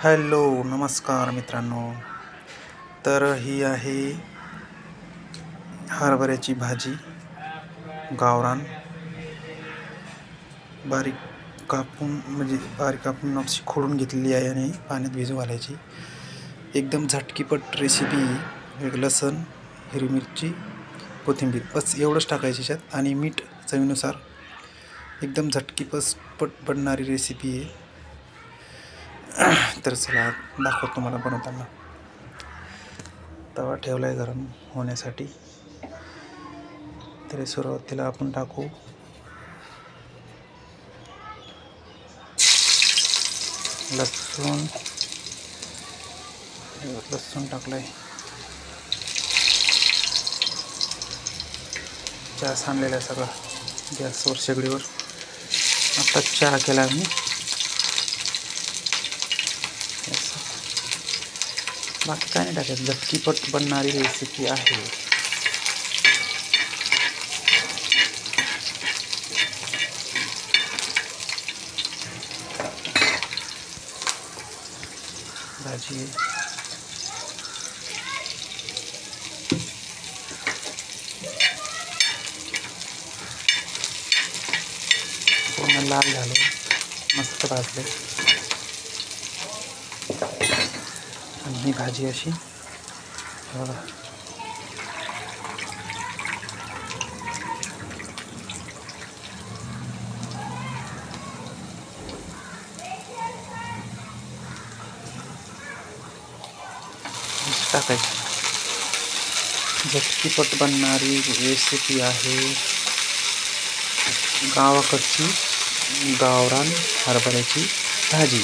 Hello नमस्कार मित्रांनो. तर ही आहे हरभऱ्याची भाजी, गावरान. बारीक कापून अशी खोडून घेतलेली आहे आणि पाण्यात भिजू घालायची. एकदम झटकीपट रेसिपी. एक लसण, हिरवी मिरची, कोथिंबीर, बस एवढंच टाकायचं याच्यात आणि मीठ चवीनुसार. एकदम झटकीपट बनणारी रेसिपी आहे. तर चला दाखवतो तुम्हाला बनवताना. तवा ठेवला आहे गरम होण्यासाठी. तर सुरुवातीला आपण टाकू लसूण टाकलाय. चहा सांडलेला आहे सगळा गॅसवर शेगडीवर. आता चहा केला आम्ही. बाकी काय नाही टाकायचं, झटकीपट बनणारी रेसिपी आहे. भाजी पूर्ण लाल झालं, मस्त भाजले. आणि ही भाजी अशी बघा, टाकायची. झटकीपट बनणारी रेसिपी आहे. गावाकडची गावरान हरभऱ्याची भाजी.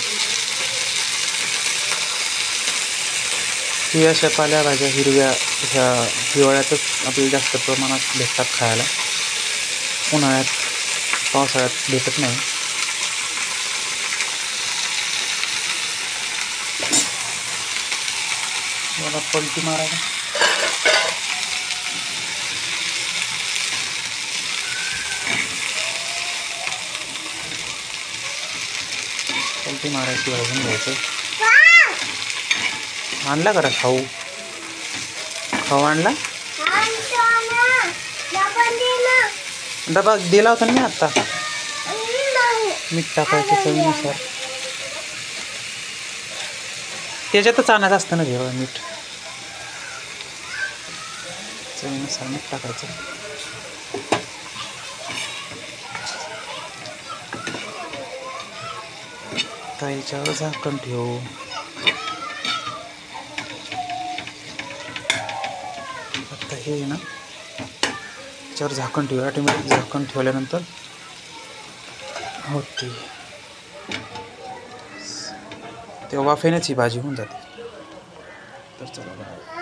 ही अशा पालेभाज्या हिरव्या ह्या हिवाळ्यातच आपल्याला जास्त प्रमाणात भेटतात खायला. उन्हाळ्यात पावसाळ्यात भेटत नाही. मला पलटी मारायला मारायची, भाजून घ्यायचं. आणला करा खाऊ आणला. डबा दिला होता ना मी आता. मीठ टाकायचं चवीनुसार. त्याच्यातच आणायचं असतं ना जेव्हा मीठ. चवीनुसार मीठ टाकायचं. याच्यावर झाकण ठेवू. आता हे ना याच्यावर झाकण ठेवू. ऑटोमॅटिक झाकण ठेवल्यानंतर होते तेव्हा वाफेनेच ही भाजी होऊन जाते. तर चला बघा.